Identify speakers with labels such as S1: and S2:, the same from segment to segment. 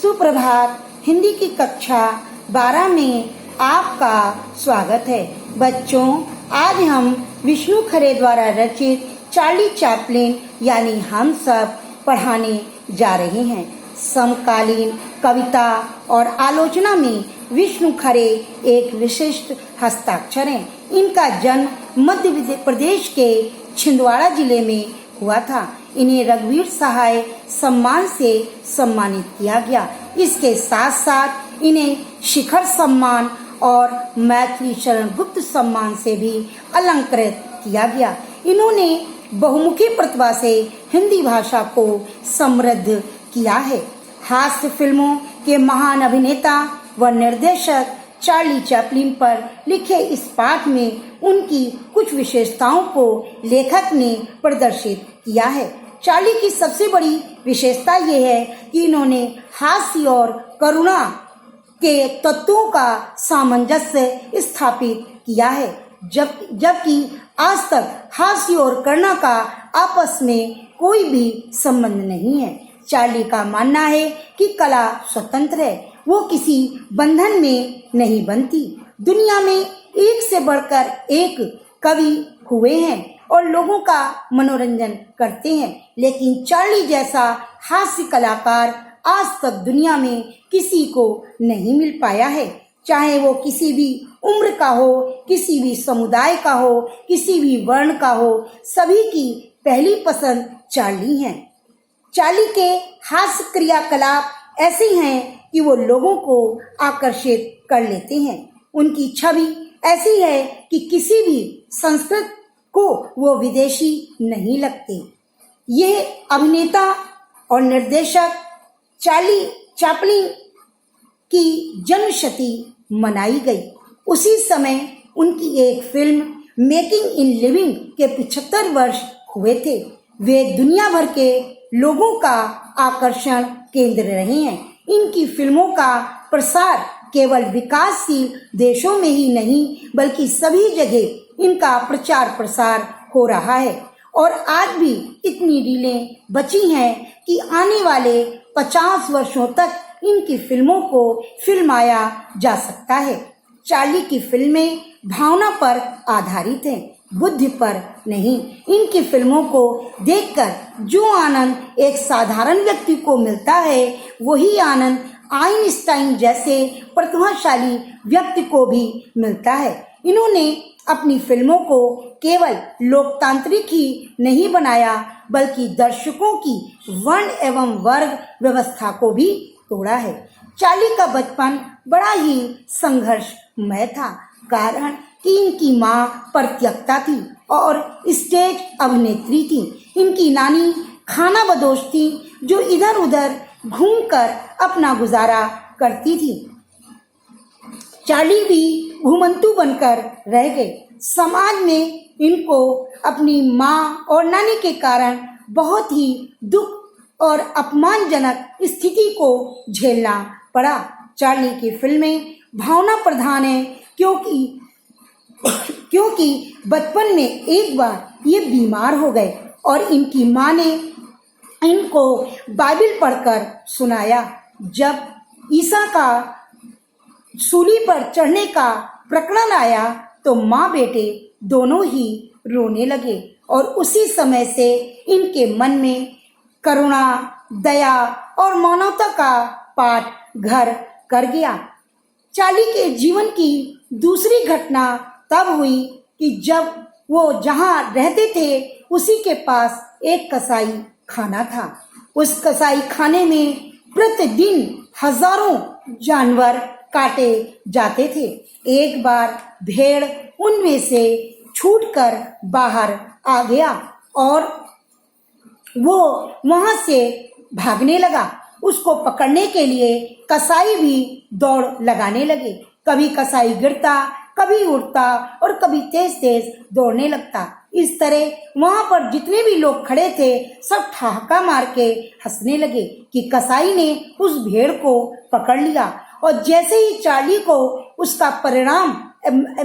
S1: सुप्रभात। हिंदी की कक्षा 12 में आपका स्वागत है। बच्चों, आज हम विष्णु खरे द्वारा रचित चार्ली चैपलिन यानी हम सब पढ़ाने जा रहे हैं। समकालीन कविता और आलोचना में विष्णु खरे एक विशिष्ट हस्ताक्षर हैं। इनका जन्म मध्य प्रदेश के छिंदवाड़ा जिले में हुआ था। इन्हें रघुवीर सहाय सम्मान से सम्मानित किया गया। इसके साथ साथ इन्हें शिखर सम्मान और मैथिली शरण गुप्त सम्मान से भी अलंकृत किया गया। इन्होंने बहुमुखी प्रतिभा से हिंदी भाषा को समृद्ध किया है। हास्य फिल्मों के महान अभिनेता व निर्देशक चार्ली चैपलिन पर लिखे इस पाठ में उनकी कुछ विशेषताओं को लेखक ने प्रदर्शित किया है। चार्ली की सबसे बड़ी विशेषता यह है कि इन्होंने हास्य और करुणा के तत्वों का सामंजस्य स्थापित किया है, जबकि आज तक हास्य और करुणा का आपस में कोई भी संबंध नहीं है। चार्ली का मानना है कि कला स्वतंत्र है, वो किसी बंधन में नहीं बनती। दुनिया में एक से बढ़कर एक कवि हुए हैं और लोगों का मनोरंजन करते हैं, लेकिन चार्ली जैसा हास्य कलाकार आज तक दुनिया में किसी को नहीं मिल पाया है। चाहे वो किसी भी उम्र का हो, किसी भी समुदाय का हो, किसी भी वर्ण का हो, सभी की पहली पसंद चार्ली है। चार्ली के हास्य क्रियाकलाप ऐसे हैं कि वो लोगों को आकर्षित कर लेते हैं। उनकी छवि ऐसी है कि किसी भी संस्कृत को वो विदेशी नहीं लगते। ये अभिनेता और निर्देशक चार्ली चैपलिन की जन्मशती मनाई गई। उसी समय उनकी एक फिल्म मेकिंग इन लिविंग के 75 वर्ष हुए थे। वे दुनिया भर के लोगों का आकर्षण केंद्र रहे हैं। इनकी फिल्मों का प्रसार केवल विकासशील देशों में ही नहीं बल्कि सभी जगह इनका प्रचार प्रसार हो रहा है और आज भी इतनी रीलें बची हैं कि आने वाले 50 वर्षों तक इनकी फिल्मों को फिल्माया जा सकता है। चार्ली की फिल्में भावना पर आधारित हैं, बुद्धि पर नहीं। इनकी फिल्मों को देखकर जो आनंद एक साधारण व्यक्ति को मिलता है, वही आनंद आइंस्टाइन जैसे प्रतिभाशाली व्यक्ति को भी मिलता है। इन्होंने अपनी फिल्मों को केवल लोकतांत्रिक ही नहीं बनाया बल्कि दर्शकों की वर्ण एवं वर्ग व्यवस्था को भी तोड़ा है। चार्ली का बचपन बड़ा ही संघर्षमय था, कारण कि इनकी माँ परित्यक्ता थी और स्टेज अभिनेत्री थी। इनकी नानी खाना बदोश थी जो इधर उधर घूमकर अपना गुजारा करती थी। चार्ली भी घुमंतू बनकर रह गए। समाज में इनको अपनी माँ और नानी के कारण बहुत ही दुख और अपमानजनक स्थिति को झेलना पड़ा। चार्ली की फिल्में भावना प्रधान है क्योंकि बचपन में एक बार ये बीमार हो गए और इनकी माँ ने इनको बाइबल पढ़कर सुनाया। जब ईसा का सूली पर चढ़ने का प्रकरण आया तो माँ बेटे दोनों ही रोने लगे और उसी समय से इनके मन में करुणा, दया और मानवता का पाठ घर कर गया। चार्ली के जीवन की दूसरी घटना तब हुई कि जब वो जहाँ रहते थे उसी के पास एक कसाई खाना था। उस कसाई खाने में प्रतिदिन हजारों जानवर काटे जाते थे। एक बार भेड़ उनमें से छूटकर बाहर आ गया और वो वहां से भागने लगा। उसको पकड़ने के लिए कसाई भी दौड़ लगाने लगे। कभी कसाई गिरता, कभी उड़ता और कभी तेज तेज दौड़ने लगता। इस तरह वहां पर जितने भी लोग खड़े थे सब ठहाका मार के हंसने लगे कि कसाई ने उस भेड़ को पकड़ लिया। और जैसे ही चार्ली को उसका परिणाम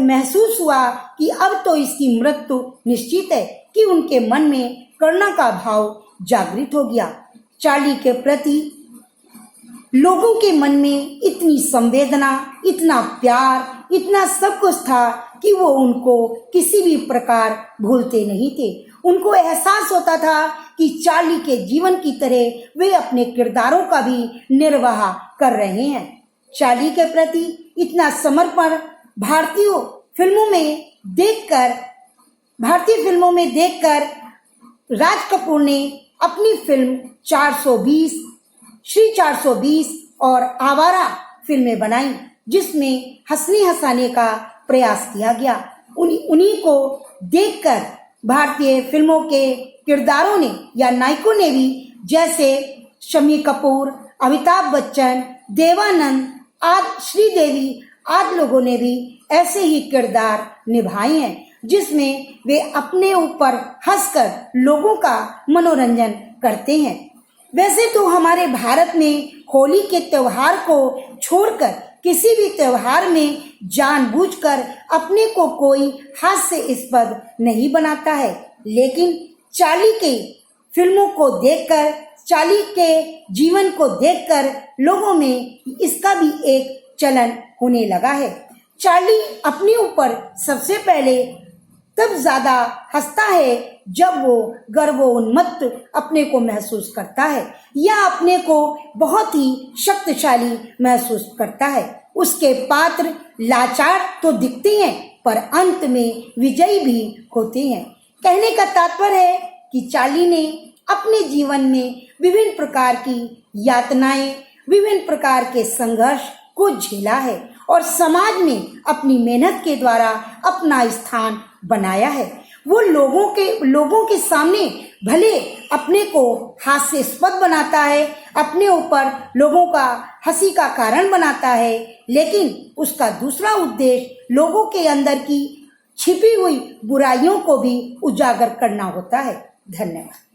S1: महसूस हुआ कि अब तो इसकी मृत्यु निश्चित है, कि उनके मन में करुणा का भाव जागृत हो गया। चार्ली के प्रति लोगों के मन में इतनी संवेदना, इतना प्यार, इतना सब कुछ था कि वो उनको किसी भी प्रकार भूलते नहीं थे। उनको एहसास होता था कि चार्ली के जीवन की तरह वे अपने किरदारों का भी निर्वाह कर रहे हैं। चार्ली के प्रति इतना समर्पण भारतीय फिल्मों में देखकर राज कपूर ने अपनी फिल्म 420, श्री 420 और आवारा फिल्में बनाई, जिसमें हंसने हंसाने का प्रयास किया गया। उन्हीं को देखकर भारतीय फिल्मों के किरदारों ने या नायकों ने भी, जैसे शम्मी कपूर, अमिताभ बच्चन, देवानंद आदि, श्रीदेवी आदि लोगों ने भी ऐसे ही किरदार निभाए हैं, जिसमें वे अपने ऊपर हंसकर लोगों का मनोरंजन करते हैं। वैसे तो हमारे भारत में होली के त्योहार को छोड़कर किसी भी त्योहार में जानबूझकर अपने को कोई हास्यास्पद नहीं बनाता है, लेकिन चार्ली के फिल्मों को देखकर, चार्ली के जीवन को देखकर लोगों में इसका भी एक चलन होने लगा है। चार्ली अपने ऊपर सबसे पहले तब ज्यादा हंसता है जब वो गर्वोन्मत्त अपने को महसूस करता है या अपने को बहुत ही शक्तिशाली महसूस करता है। उसके पात्र लाचार तो दिखते हैं पर अंत में विजयी भी होते हैं। कहने का तात्पर्य है कि चार्ली ने अपने जीवन में विभिन्न प्रकार की यातनाएं, विभिन्न प्रकार के संघर्ष को झेला है और समाज में अपनी मेहनत के द्वारा अपना स्थान बनाया है। वो लोगों के सामने भले अपने को हास्यास्पद बनाता है, अपने ऊपर लोगों का हंसी का कारण बनाता है, लेकिन उसका दूसरा उद्देश्य लोगों के अंदर की छिपी हुई बुराइयों को भी उजागर करना होता है। धन्यवाद।